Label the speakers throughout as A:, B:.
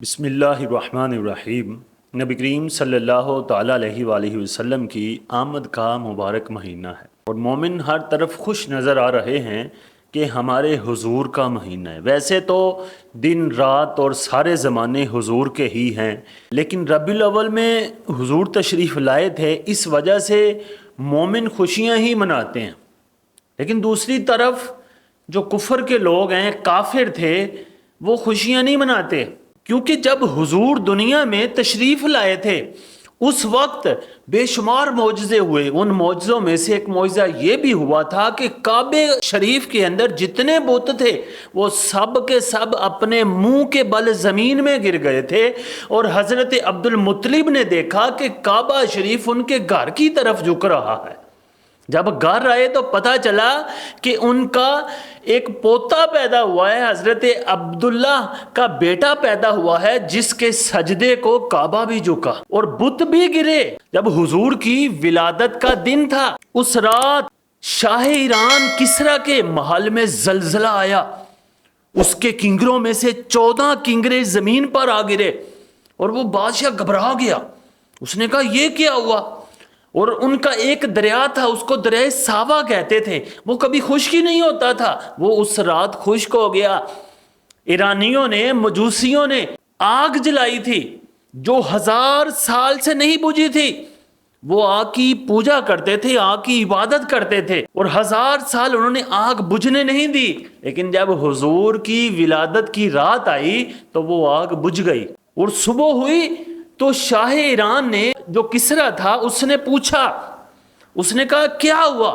A: بسم اللہ الرحمن الرحیم۔ نبی کریم صلی اللہ تعالیٰ علیہ وآلہ وسلم کی آمد کا مبارک مہینہ ہے اور مومن ہر طرف خوش نظر آ رہے ہیں کہ ہمارے حضور کا مہینہ ہے۔ ویسے تو دن رات اور سارے زمانے حضور کے ہی ہیں، لیکن ربیع الاول میں حضور تشریف لائے تھے، اس وجہ سے مومن خوشیاں ہی مناتے ہیں۔ لیکن دوسری طرف جو کفر کے لوگ ہیں، کافر تھے، وہ خوشیاں نہیں مناتے، کیونکہ جب حضور دنیا میں تشریف لائے تھے اس وقت بے شمار معجزے ہوئے۔ ان معجزوں میں سے ایک معجزہ یہ بھی ہوا تھا کہ کعبے شریف کے اندر جتنے بت تھے وہ سب کے سب اپنے منہ کے بل زمین میں گر گئے تھے، اور حضرت عبد المطلب نے دیکھا کہ کعبہ شریف ان کے گھر کی طرف جھک رہا ہے۔ جب گھر آئے تو پتہ چلا کہ ان کا ایک پوتا پیدا ہوا ہے، حضرت عبداللہ کا بیٹا پیدا ہوا ہے، جس کے سجدے کو کعبہ بھی جھکا اور بت بھی گرے۔ جب حضور کی ولادت کا دن تھا، اس رات شاہ ایران کسریٰ کے محل میں زلزلہ آیا، اس کے کنگروں میں سے 14 کنگرے زمین پر آ گرے اور وہ بادشاہ گھبرا گیا۔ اس نے کہا یہ کیا ہوا؟ اور ان کا ایک دریا تھا، اس کو دریائے ساوا کہتے تھے، وہ کبھی خشک ہی نہیں ہوتا تھا، وہ اس رات خشک ہو گیا۔ ایرانیوں نے، مجوسیوں نے آگ جلائی تھی جو 1000 سال سے نہیں بجھی تھی۔ وہ آگ کی پوجا کرتے تھے، آگ کی عبادت کرتے تھے، اور 1000 سال انہوں نے آگ بجھنے نہیں دی۔ لیکن جب حضور کی ولادت کی رات آئی تو وہ آگ بجھ گئی، اور صبح ہوئی تو شاہ ایران نے، جو کسریٰ تھا، اس نے پوچھا، اس نے کہا کیا ہوا؟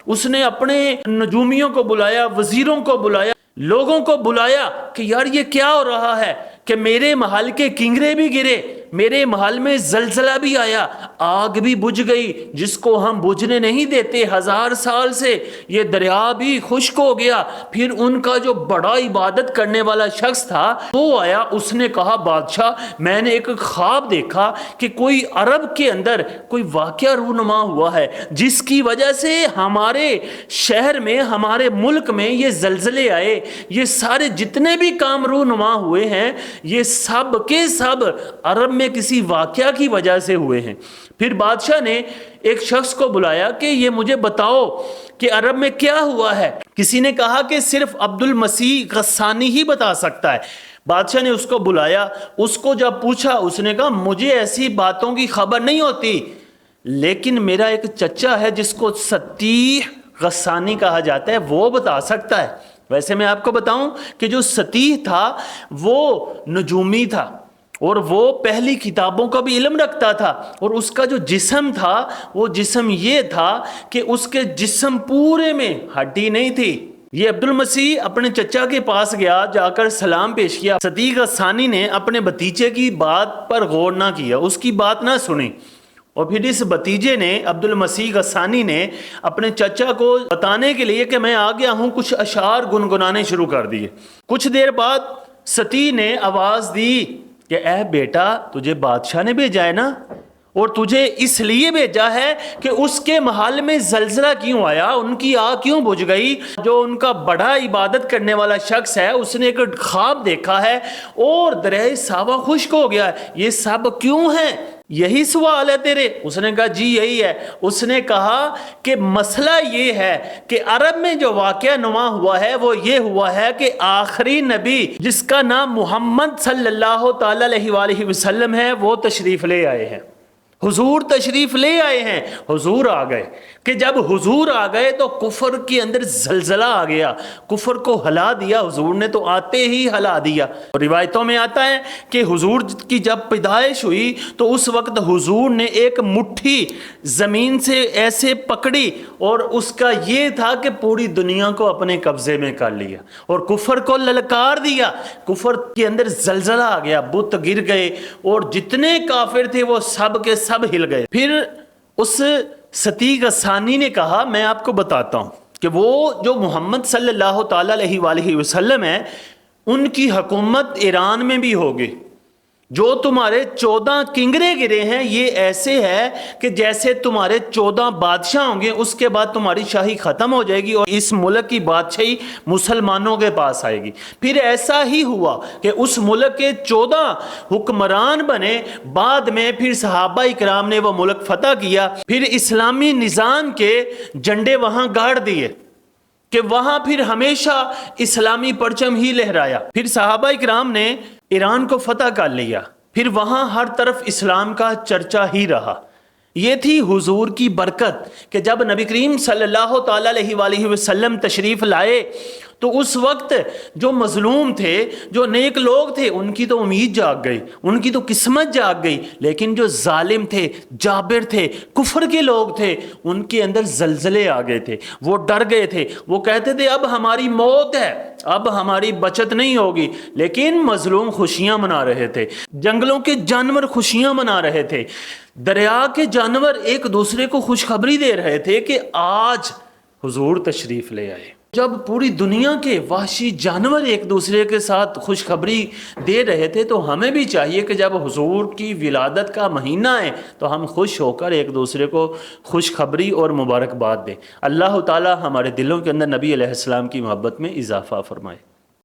A: اس نے اپنے نجومیوں کو بلایا، وزیروں کو بلایا، لوگوں کو بلایا کہ یار یہ کیا ہو رہا ہے کہ میرے محل کے کنگرے بھی گرے، میرے محل میں زلزلہ بھی آیا، آگ بھی بجھ گئی جس کو ہم بجھنے نہیں دیتے 1000 سال سے، یہ دریا بھی خشک ہو گیا۔ پھر ان کا جو بڑا عبادت کرنے والا شخص تھا وہ آیا، اس نے کہا بادشاہ میں نے ایک خواب دیکھا کہ کوئی عرب کے اندر کوئی واقعہ رونما ہوا ہے جس کی وجہ سے ہمارے شہر میں، ہمارے ملک میں یہ زلزلے آئے، یہ سارے جتنے بھی کام رونما ہوئے ہیں یہ سب کے سب عرب میں کسی واقعہ کی وجہ سے ہوئے ہیں۔ پھر بادشاہ نے ایک شخص کو بلایا کہ یہ مجھے بتاؤ کہ عرب میں کیا ہوا ہے۔ کسی نے کہا کہ صرف عبد المسیح غسانی ہی بتا سکتا ہے۔ بادشاہ نے اس کو بلایا، اس کو جب پوچھا، اس نے کہا مجھے ایسی باتوں کی خبر نہیں ہوتی، لیکن میرا ایک چچا ہے جس کو سطیح غسانی کہا جاتا ہے، وہ بتا سکتا ہے۔ ویسے میں آپ کو بتاؤں کہ جو سطیح تھا وہ نجومی تھا، اور وہ پہلی کتابوں کا بھی علم رکھتا تھا، اور اس کا جو جسم تھا وہ جسم یہ تھا کہ اس کے جسم پورے میں ہڈی نہیں تھی۔ یہ عبد المسیح اپنے چچا کے پاس گیا، جا کر سلام پیش کیا۔ سطیح غسانی نے اپنے بھتیجے کی بات پر غور نہ کیا، اس کی بات نہ سنی، اور پھر اس بھتیجے نے، عبد المسیح غسانی نے، اپنے چچا کو بتانے کے لیے کہ میں آ گیا ہوں، کچھ اشعار گنگنانے شروع کر دیے۔ کچھ دیر بعد سطیح نے آواز دی کہ اے بیٹا تجھے بادشاہ نے بھیجا ہے نا، اور تجھے اس لیے بھیجا ہے کہ اس کے محل میں زلزلہ کیوں آیا، ان کی آگ کیوں بجھ گئی، جو ان کا بڑا عبادت کرنے والا شخص ہے اس نے ایک خواب دیکھا ہے اور دریائے ساوا خشک ہو گیا ہے، یہ سب کیوں ہے؟ یہی سوال ہے تیرے؟ اس نے کہا جی یہی ہے۔ اس نے کہا کہ مسئلہ یہ ہے کہ عرب میں جو واقعہ نما ہوا ہے وہ یہ ہوا ہے کہ آخری نبی جس کا نام محمد صلی اللہ تعالی علیہ وآلہ وسلم ہے وہ تشریف لے آئے ہیں، حضور تشریف لے آئے ہیں، حضور آ گئے۔ کہ جب حضور آ گئے تو کفر کے اندر زلزلہ آ گیا، کفر کو ہلا دیا، حضور نے تو آتے ہی ہلا دیا۔ روایتوں میں آتا ہے کہ حضور کی جب پیدائش ہوئی تو اس وقت حضور نے ایک مٹھی زمین سے ایسے پکڑی، اور اس کا یہ تھا کہ پوری دنیا کو اپنے قبضے میں کر لیا اور کفر کو للکار دیا۔ کفر کے اندر زلزلہ آ گیا، بت گر گئے، اور جتنے کافر تھے وہ سب کے سب ہل گئے۔ پھر اس سطیح غسانی نے کہا میں آپ کو بتاتا ہوں کہ وہ جو محمد صلی اللہ تعالی علیہ وآلہ وسلم ہے، ان کی حکومت ایران میں بھی ہوگی، جو تمہارے 14 کنگرے گرے ہیں یہ ایسے ہے کہ جیسے تمہارے 14 بادشاہ ہوں گے، اس کے بعد تمہاری شاہی ختم ہو جائے گی اور اس ملک کی بادشاہی مسلمانوں کے پاس آئے گی۔ پھر ایسا ہی ہوا کہ اس ملک کے 14 حکمران بنے، بعد میں پھر صحابہ اکرام نے وہ ملک فتح کیا، پھر اسلامی نظام کے جھنڈے وہاں گاڑ دیے کہ وہاں پھر ہمیشہ اسلامی پرچم ہی لہرایا۔ پھر صحابہ اکرام نے ایران کو فتح کر لیا، پھر وہاں ہر طرف اسلام کا چرچا ہی رہا۔ یہ تھی حضور کی برکت کہ جب نبی کریم صلی اللہ تعالیٰ علیہ وآلہ وسلم تشریف لائے تو اس وقت جو مظلوم تھے، جو نیک لوگ تھے، ان کی تو امید جاگ گئی، ان کی تو قسمت جاگ گئی، لیکن جو ظالم تھے، جابر تھے، کفر کے لوگ تھے، ان کے اندر زلزلے آ گئے تھے، وہ ڈر گئے تھے، وہ کہتے تھے اب ہماری موت ہے، اب ہماری بچت نہیں ہوگی۔ لیکن مظلوم خوشیاں منا رہے تھے، جنگلوں کے جانور خوشیاں منا رہے تھے، دریا کے جانور ایک دوسرے کو خوشخبری دے رہے تھے کہ آج حضور تشریف لے آئے۔ جب پوری دنیا کے وحشی جانور ایک دوسرے کے ساتھ خوشخبری دے رہے تھے تو ہمیں بھی چاہیے کہ جب حضور کی ولادت کا مہینہ ہے تو ہم خوش ہو کر ایک دوسرے کو خوشخبری اور مبارکباد دیں۔ اللہ تعالی ہمارے دلوں کے اندر نبی علیہ السلام کی محبت میں اضافہ فرمائے۔